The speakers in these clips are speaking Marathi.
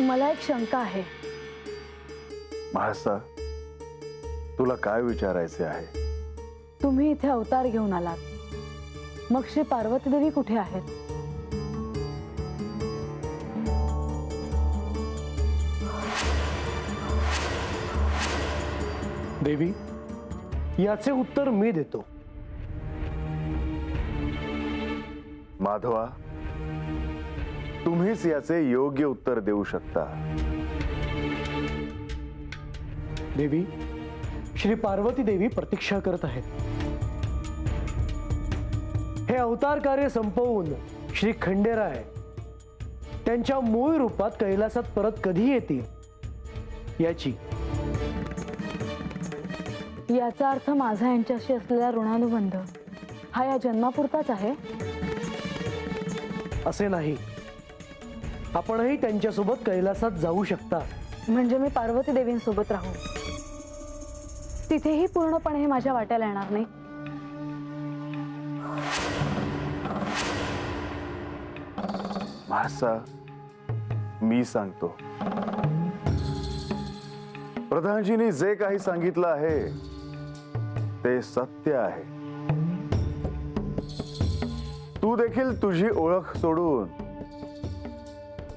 मला एक शंका आहे. महासा, तुला काय विचारायचे आहे? तुम्ही इथे अवतार घेऊन आलात, मग श्री पार्वती देवी कुठे आहेत? देवी, याचे उत्तर मी देतो. माधवा, तुम्हीच याचे योग्य उत्तर देऊ शकता. देवी, श्री पार्वती देवी प्रतीक्षा करत आहेत. हे अवतार कार्य संपवून श्री खंडेराय त्यांच्या मूळ रूपात कैलासात परत कधी येतील याची. याचा अर्थ माझा यांच्याशी असलेला ऋणानुबंध हा या जन्मापुरताच आहे? असे नाही, आपणही त्यांच्यासोबत कैलासात जाऊ शकता. म्हणजे मी पार्वती देवींसोबत राहू, तिथेही पूर्णपणे हे माझ्या वाट्याला येणार नाही? महासा, मी सांगतो. प्रधानजींनी जे काही सांगितलं आहे ते सत्य आहे. तू देखील तुझी ओळख सोडून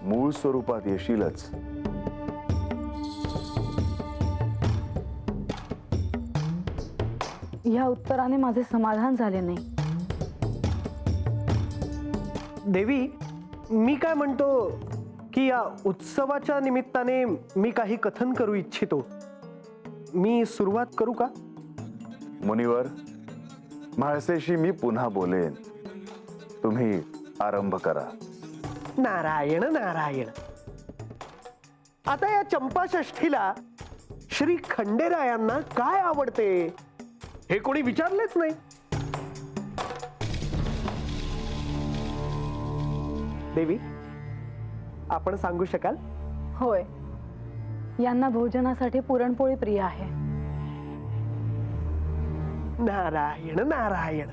मूळ स्वरूपात येशीलच. या उत्तराने माझे समाधान झाले नाही. देवी, मी काय म्हणतो की या उत्सवाच्या निमित्ताने मी काही कथन करू इच्छितो. मी सुरुवात करू का? मुनिवर, म्हाळसेशी मी पुन्हा बोलेन. तुम्ही आरंभ करा. नारायण नारायण. आता या चंपाषष्ठीला श्री खंडेरायांना काय आवडते हे कोणी विचारलेच नाही. देवी, आपण सांगू शकाल? होय, यांना भोजनासाठी पुरणपोळी प्रिय आहे. नारायण नारायण.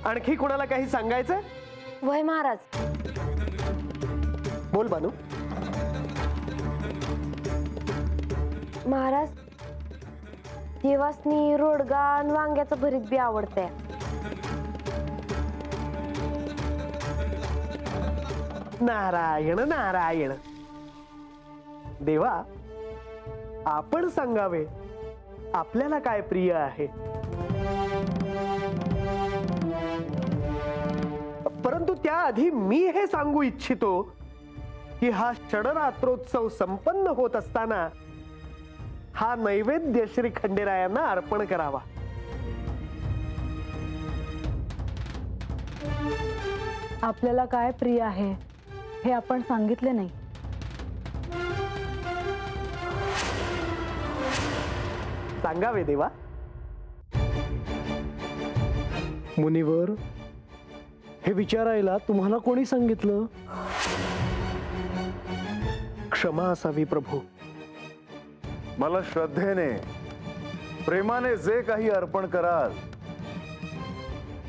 आणखी कोणाला काही सांगायचं? वय महाराज. बोल बानू. महाराज, देवासनी रोडगा आणि वांग्याचं भरीत बी आवडतंय. नारायण नारायण. देवा, आपण सांगावे आपल्याला काय प्रिय आहे. परंतु त्याआधी मी हे सांगू इच्छितो की हा षडरात्रोत्सव संपन्न होत असताना हा नैवेद्य श्री खंडेरायांना अर्पण करावा. आपल्याला काय प्रिय आहे हे आपण सांगितले नाही. सांगावे देवा. मुनिवर, हे विचारायला तुम्हाला कोणी सांगितलं? क्षमा असावी प्रभू. मला श्रद्धेने, प्रेमाने जे काही अर्पण कराल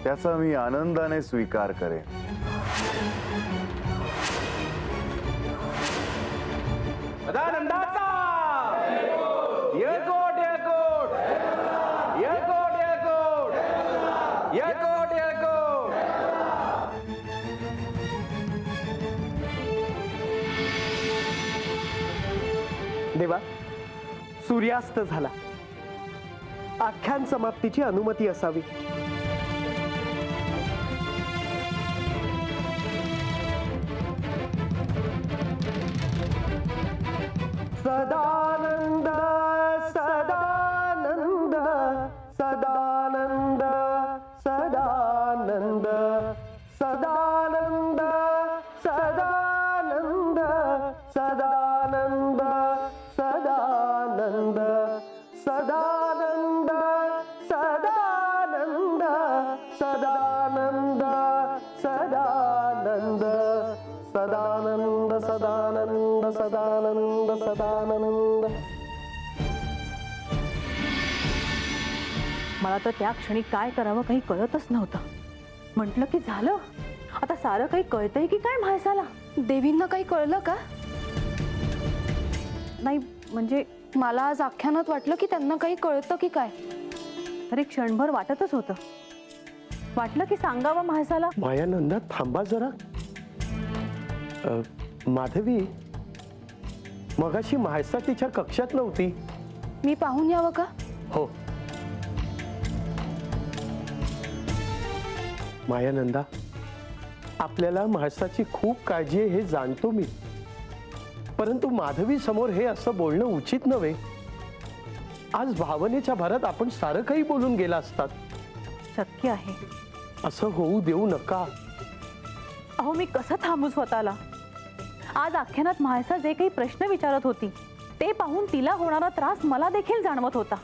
त्याचा मी आनंदाने स्वीकार करेन. सदानंदाचा येळकोट येळकोट येळकोट येळकोट येळकोट येळकोट. देवा, सूर्यास्त झाला. आख्यान समाप्तीची अनुमती असावी. सदानंद सदानंद सदानंद सदानंद सदानंद सदानंद सदानंद सदानंद सदानंद सदानंद सदानंद सदानंद सदानंद सदानंद सदानंद सदानंद. मला तर त्या क्षणी काय करावं काही कळतच नव्हतं. म्हटलं की झालं, आता सारं काही कळतंय की काय म्हाळसाला? देवींना काही कळलं का? नाही म्हणजे मला आज आख्यानात वाटलं की त्यांना काही कळतं की काय. तरी क्षणभर वाटतच होतं. वाटलं की सांगावं म्हाळसाला. मायानंदा थांबा जरा. माधवी, मगाशी म्हाळसा तिच्या कक्षात नव्हती. मी पाहून यावं का? हो. मायानंदा, आपल्याला म्हाळसाची खूप काळजी आहे हे जाणतो मी, परंतु माधवी समोर हे असं बोलणं उचित नव्हे. आज भावनेच्या भरात आपण सारं काही बोलून गेला असतात. शक्य आहे. असं होऊ देऊ नका. अहो मी कसं थांबू स्वतःला. आज आख्यानात म्हाळसा जे काही प्रश्न विचारत होती ते पाहून तिला होणारा त्रास मला देखील जाणवत होता.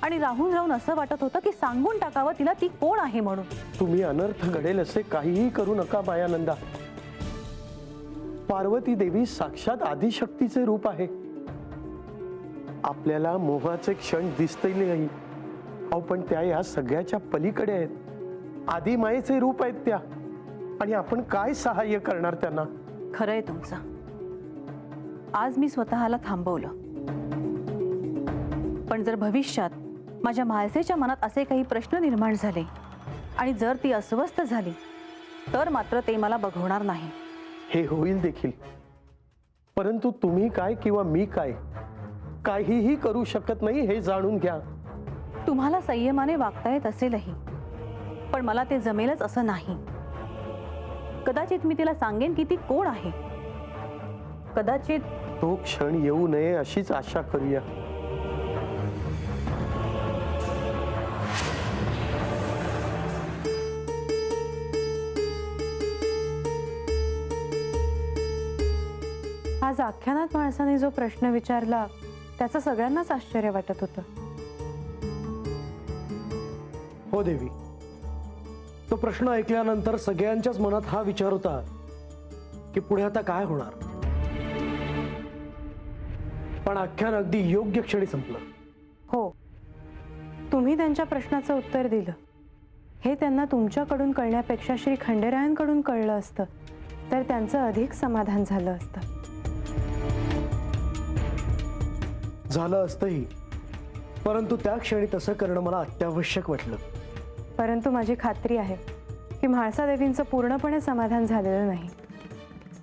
आणि राहून राहून असं वाटत होतं की सांगून टाकावं तिला ती कोण आहे म्हणून. तुम्ही अनर्थ घडेल असे काहीही करू नका मायानंदा. पार्वती देवी साक्षात आदिशक्तीचे रूप आहे. आपल्याला मोहाचे क्षण दिसतीलही, अहो पण त्या या सगळ्याच्या पलीकडे आहेत. आदिमायेचे रूप आहेत त्या, आणि आपण काय सहाय्य करणार त्यांना. खरंय तुमचं. आज मी स्वतःला थांबवलं, पण जर भविष्यात माझ्या म्हाळसेच्या मनात असे काही प्रश्न निर्माण झाले आणि जर ती अस्वस्थ झाली तर मात्र ते मला बघवणार नाही. हे होईल देखील, परंतु तुम्ही काय किंवा मी काय काहीही करू शकत नाही हे जाणून घ्या. तुम्हाला संयमाने वागता येत असेलही, पण मला ते जमेलच असं नाही. कदाचित मी तिला सांगेन की ती कोण आहे. कदाचित तो क्षण येऊ नये अशीच आशा करूया. आज आख्यानात माणसाने जो प्रश्न विचारला त्याचं सगळ्यांनाच आश्चर्य वाटत होतं. हो देवी, तो प्रश्न ऐकल्यानंतर सगळ्यांच्याच मनात हा विचार होता की पुढे आता काय होणार. पण आख्यान अगदी योग्य क्षणी संपलं. हो, तुम्ही त्यांच्या प्रश्नाचं उत्तर दिलं. हे त्यांना तुमच्याकडून कळण्यापेक्षा श्री खंडेरायांकडून कळलं असतं तर त्यांचं अधिक समाधान झालं असतं. झालं असतंही, परंतु त्या क्षणी तसं करणं मला अत्यावश्यक वाटलं. परंतु माझी खात्री आहे की म्हाळसा देवींचं पूर्णपणे समाधान झालेलं नाही.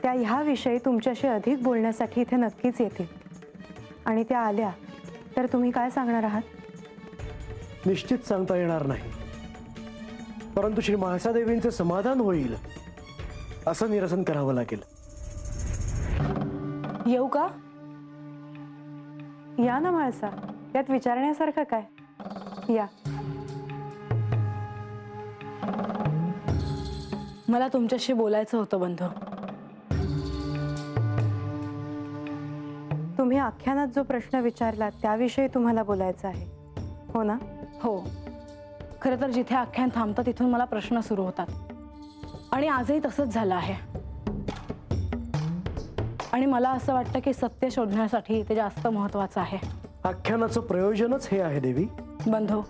त्या ह्याविषयी तुमच्याशी अधिक बोलण्यासाठी इथे नक्कीच येतील. आणि त्या आल्या तर तुम्ही काय सांगणार आहात? निश्चित सांगता येणार नाही, परंतु श्री म्हाळसा देवींचे समाधान होईल असं निरसन करावं लागेल. येऊ का? या ना म्हाळसा, यात विचारण्यासारखं काय. या. मला तुमच्याशी बोलायचं होतं बंधू. तुम्ही आख्यानात जो प्रश्न विचारला त्याविषयी तुम्हाला बोलायचं आहे, हो ना? हो. खरं तर जिथे आख्यान थांबतं तिथून मला प्रश्न सुरू होतात आणि आजही तसंच झालं आहे. आणि मला असं वाटतं की सत्य शोधण्यासाठी ते जास्त महत्त्वाचं आहे. आख्यानाचं प्रयोजनच हे आहे देवी. बंधू,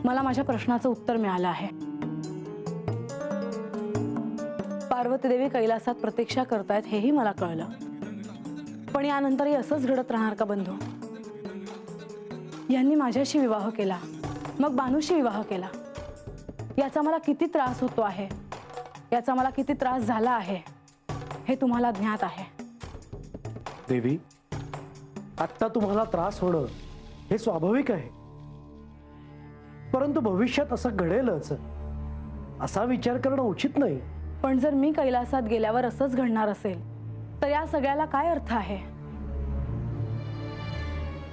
मला माझ्या प्रश्नाचं उत्तर मिळालं आहे. पार्वती देवी कैलासात प्रतीक्षा करतायत हेही मला कळलं. पण यानंतरही असंच घडत राहणार का बंधू? यांनी माझ्याशी विवाह केला, मग बानूशी विवाह केला. याचा मला किती त्रास होतो आहे, याचा मला किती त्रास झाला आहे हे तुम्हाला ज्ञात आहे. देवी, आत्ता तुम्हाला त्रास होणं हे स्वाभाविक आहे, परंतु भविष्यात असं घडेलच असा विचार करणं उचित नाही. पण जर मी कैलासात गेल्यावर असंच घडणार असेल तर या सगळ्याला काय अर्थ आहे?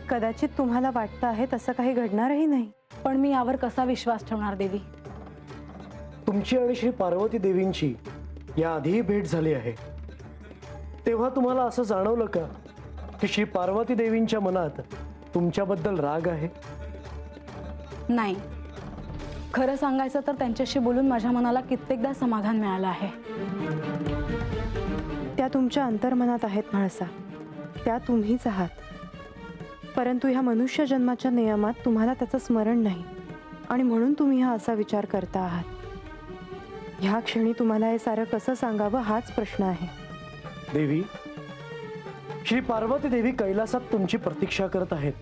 कदाचित तुम्हाला वाटतं आहे तसं काही घडणारही नाही, पण मी यावर कसा विश्वास ठेवणार देवी? तुमची आणि श्री पार्वती देवींची याआधीही भेट झाली आहे. तेव्हा तुम्हाला असं जाणवलं का की श्री पार्वती देवींच्या मनात तुमच्याबद्दल राग आहे? नाही. खरं सांगायचं तर त्यांच्याशी बोलून माझ्या मनाला कित्येकदा समाधान मिळालं आहे. त्या तुमच्या अंतर्मनात आहेत म्हाळसा, त्या तुम्हीच आहात. परंतु ह्या मनुष्य जन्माच्या नियमात तुम्हाला त्याचं स्मरण नाही आणि म्हणून तुम्ही हा असा विचार करता आहात. ह्या क्षणी तुम्हाला हे सारं कसं सांगावं हाच प्रश्न आहे. देवी, श्री पार्वती देवी कैलासात तुमची प्रतीक्षा करत आहेत.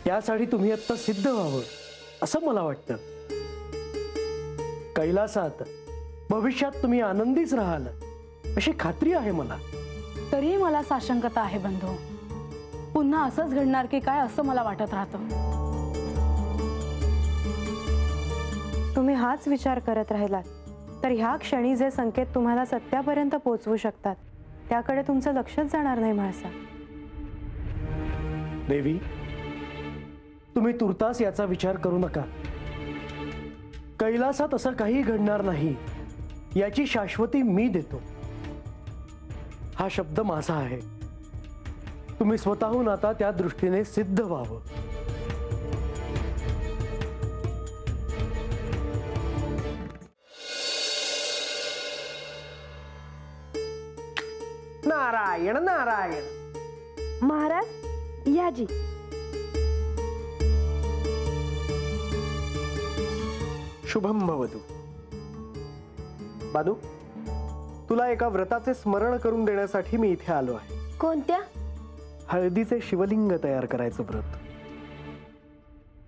त्यासाठी तुम्ही आता सिद्ध व्हावं असं मला वाटतं. कैलासात भविष्यात तुम्ही आनंदीच राहाल अशी खात्री आहे मला. तरीही मला साशंकता आहे बंधू. पुन्हा असंच घडणार की काय असं मला वाटत राहतं. तुम्ही हाच विचार करत राहिलात तर ह्या क्षणी जे संकेत तुम्हाला सत्यापर्यंत पोहोचवू शकतात त्याकडे तुमचं लक्षच जाणार नाही म्हाळसा. देवी, तुम्ही तुर्तास याचा विचार करू नका. कैलासात असं काही घडणार नाही याची शाश्वती मी देतो. हा शब्द माझा आहे. तुम्ही स्वतःहून आता त्या दृष्टीने सिद्ध व्हावं. नारायण नारायण. महाराज या जी. शुभम भवतु. बानू, तुला एका व्रताचे स्मरण करून देण्यासाठी मी इथे आलो आहे. कोणत्या? हळदीचे शिवलिंग तयार करायचं व्रत.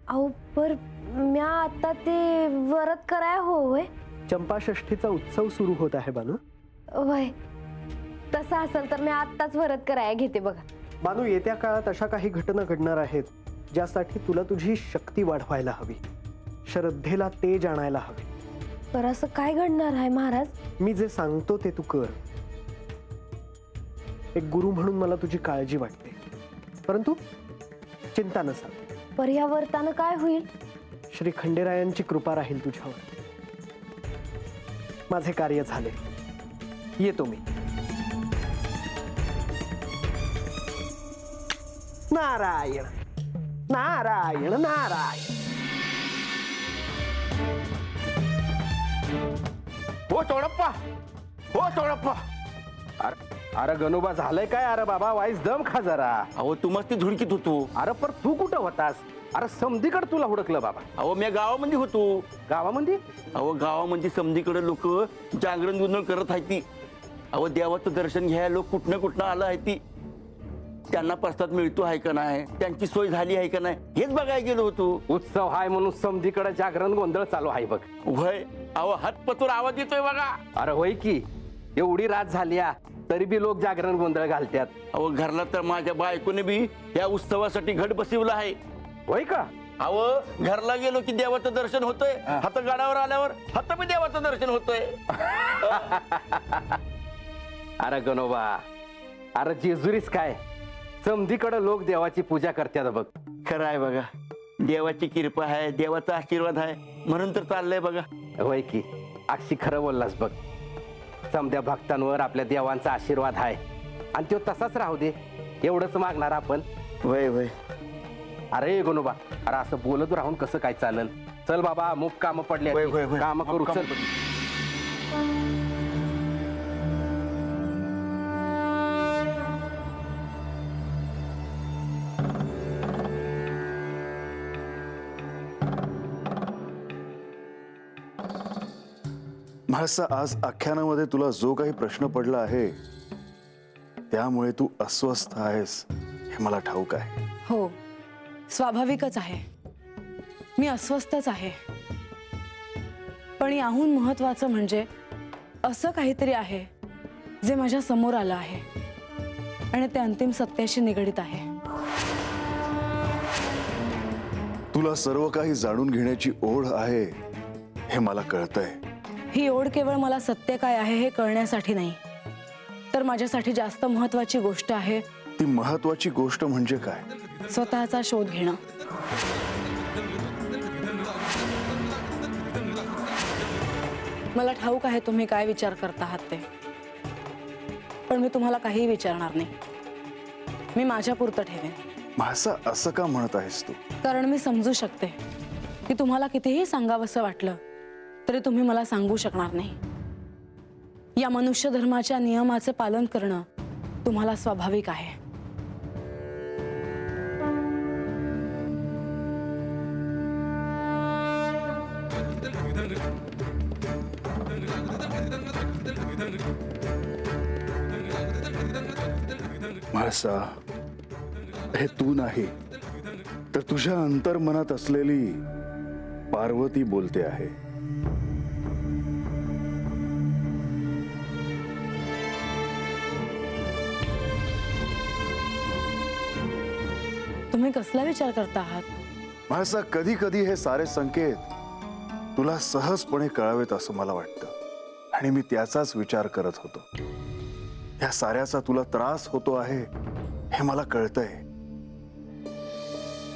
अहो पर म्या आता ते व्रत कराय होय. चंपाषष्ठीचा उत्सव सुरू होत आहे बानू. वय तसं असेल तर मी आत्ताच व्रत कराय घेते बघा. बानू, येत्या काळात अशा काही घटना घडणार आहेत ज्यासाठी तुला तुझी शक्ती वाढवायला हवी, श्रद्धेला तेज आणायला हवे. पर असं काय घडणार आहे महाराज? मी जे सांगतो ते तू कर. एक गुरु म्हणून मला तुझी काळजी वाटते, परंतु चिंता नसा. पर या व्रतानं काय होईल? श्री खंडेरायांची कृपा राहील तुझ्यावर. माझे कार्य झाले, येतो मी. नारायण नारायण नारायण. हो चोडप्पा, हो चोडप्पा. अरे गणोबा झालंय काय? अरे बाबा वाईस दम खा जरा. अहो तू मस्त धुडकीत होतो. अरे पर तू कुठं होतास? अरे समधीकडे तुला हुडकलं बाबा. अहो मी गावामध्ये होतो. गावामध्ये? अहो गावामध्ये समधीकडे लोक जागरण गोंधळ करत आहेत ती. अहो देवाचं दर्शन घ्यायला लोक कुठनं कुठनं आलं आहे ती. त्यांना प्रसाद मिळतो आहे का नाही, त्यांची सोय झाली आहे का नाही हेच बघायला गेलो होतो. उत्सव हाय म्हणून समधीकडे जागरण गोंधळ चालू आहे बघ. वय अहो हातपतूर आवाज येतोय बघा. अरे होय की, एवढी रात झाली तरी बी लोक जागरण गोंधळ घालतात. अहो घरला तर माझ्या बायकोने बी या उत्सवासाठी घट बसवला आहे. होय का? अहो घरला गेलो की देवाचं दर्शन होतंय, हात गाडावर आल्यावर हात बी देवाचं दर्शन होतंय. अरे गणोबा, अरे जेजुरीस काय, समधीकडे लोक देवाची पूजा करतात बघ. खरं आहे बघा, देवाची कृपा आहे, देवाचा आशीर्वाद आहे म्हणून तर चाललंय बघा. होय की, अक्षी खरं बोललास बघ. समध्या भक्तांवर आपल्या देवांचा आशीर्वाद आहे आणि तो तसाच राहू दे एवढंच मागणार आपण. वय वय. अरे गणोबा, अरे असं बोलत राहून कसं काय चालेल? चल बाबा, अमुक काम पडले, होय, होय, होय. काम करू चल. म्हाळसा, आज आख्यानामध्ये तुला जो काही प्रश्न पडला आहे त्यामुळे तू अस्वस्थ आहेस हे मला ठाऊक आहे. हो, स्वाभाविकच आहे. मी अस्वस्थच आहे. पण याहून महत्वाचं म्हणजे असं काहीतरी आहे जे माझ्या समोर आलं आहे आणि ते अंतिम सत्याशी निगडित आहे. तुला सर्व काही जाणून घेण्याची ओढ आहे हे मला कळतंय. ही ओढ केवळ मला सत्य काय आहे हे कळण्यासाठी नाही, तर माझ्यासाठी जास्त महत्वाची गोष्ट आहे. ती महत्वाची गोष्ट म्हणजे काय? स्वतःचा शोध घेणं. मला ठाऊक आहे तुम्ही काय विचार करता आहात ते, पण मी तुम्हाला काहीही विचारणार नाही. मी माझ्या पुरतं ठेवेन. म्हाळसा, असं का म्हणत आहेस तू? कारण मी समजू शकते की तुम्हाला कितीही सांगावंसं वाटलं तरी तुम्ही मला सांगू शकणार नाही. या मनुष्य धर्माच्या नियमाचे पालन करणं तुम्हाला स्वाभाविक आहे. म्हाळसा, हे तू नाही तर तुझ्या अंतर्मनात असलेली पार्वती बोलते आहे. तुम्ही कसला विचार करता आहात? म्हाळसा, कधी कधी हे सारे संकेत तुला सहजपणे कळावेत असं मला वाटतं, आणि मी त्याचाच विचार करत होतो. या साऱ्याचा तुला त्रास होतो आहे हे मला कळतंय,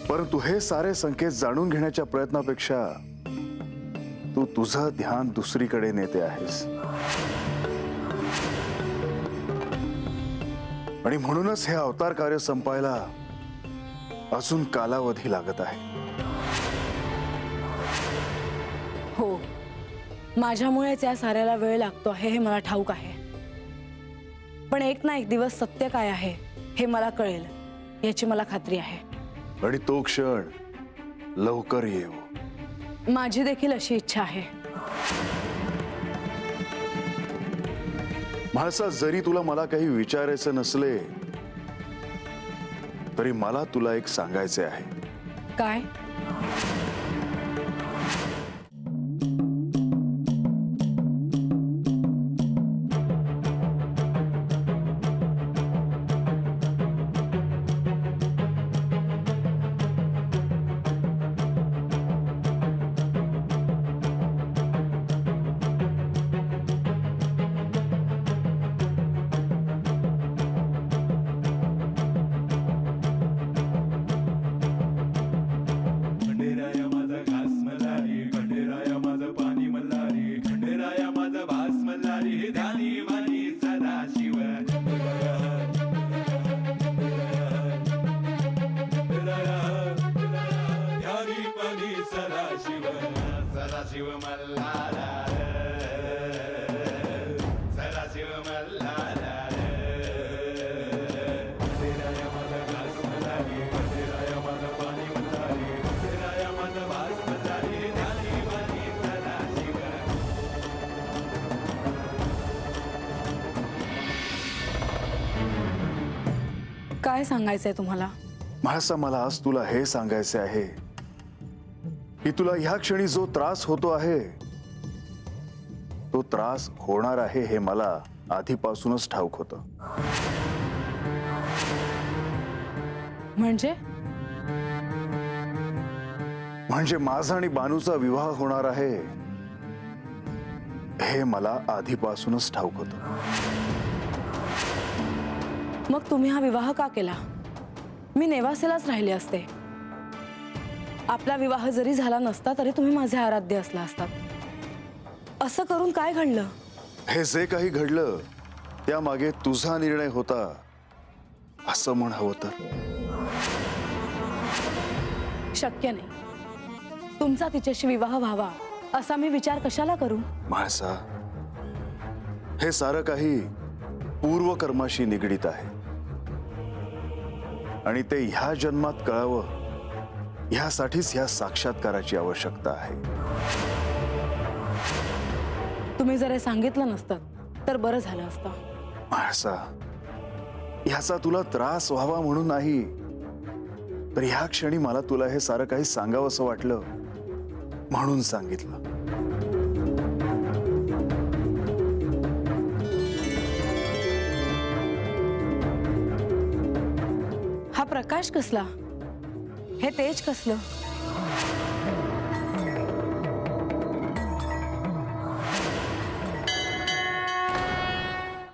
परंतु हे सारे संकेत जाणून घेण्याच्या प्रयत्नापेक्षा तू तुझं ध्यान दुसरीकडे नेते आहेस, आणि म्हणूनच हे अवतार कार्य संपायला अजून कालावधी लागत आहे. हो, माझ्यामुळेच या साऱ्याला वेळ लागतो आहे हे मला ठाऊक आहे. पण एक ना एक दिवस सत्य काय आहे हे मला कळेल याची मला खात्री आहे. आणि तो क्षण लवकर येऊ. माझी देखील अशी इच्छा आहे. म्हाळसा, जरी तुला मला काही विचारायचं नसले तरी मला तुला एक सांगायचे आहे. काय? खंडेराया माझा घास मल्हारी, खंडेराया माझं पाणी मल्हारी, खंडेराया माझा भास मल्हारी, ध्यानी मानी सदा शिव. ध्यानी मानी सदा शिव, सदा शिव मल्हारा, सदा शिव मल्हारा. खंडेराया माझा घास मल्हारी, खंडेराया माझा पाणी मल्हारी, खंडेराया माझा भास मल्हारी, ध्यानी मानी सदा शिव. काय सांगायचंय तुम्हाला? म्हाळसा, मला आज तुला हे सांगायचे आहे की तुला ह्या क्षणी जो त्रास होतो आहे तो त्रास होणार आहे हे मला आधीपासूनच ठाऊक होतं. म्हणजे माझा आणि बानूचा विवाह होणार आहे हे मला आधीपासूनच ठाऊक होतं. मग तुम्ही हा विवाह का केला? मी नेवासेलाच राहिले असते. आपला विवाह जरी झाला नसता तरी तुम्ही माझे आराध्य असला असतात. असं करून काय घडलं? हे जे काही घडलं त्यामागे तुझा निर्णय होता असं म्हण हवं तर. शक्य नाही. तुमचा तिच्याशी विवाह व्हावा असा मी विचार कशाला करू? म्हाळसा, हे सारं काही पूर्वकर्माशी निगडीत आहे, आणि ते ह्या जन्मात कळावं ह्यासाठीच ह्या साक्षात्काराची आवश्यकता आहे. तुम्ही जर हे सांगितलं नसतं तर बरं झालं असतं. म्हाळसा, ह्याचा तुला त्रास व्हावा म्हणून नाही, तर ह्या क्षणी मला तुला हे सारं काही सांगावं असं वाटलं म्हणून सांगितलं. हा प्रकाश कसला? हे तेज कसलं?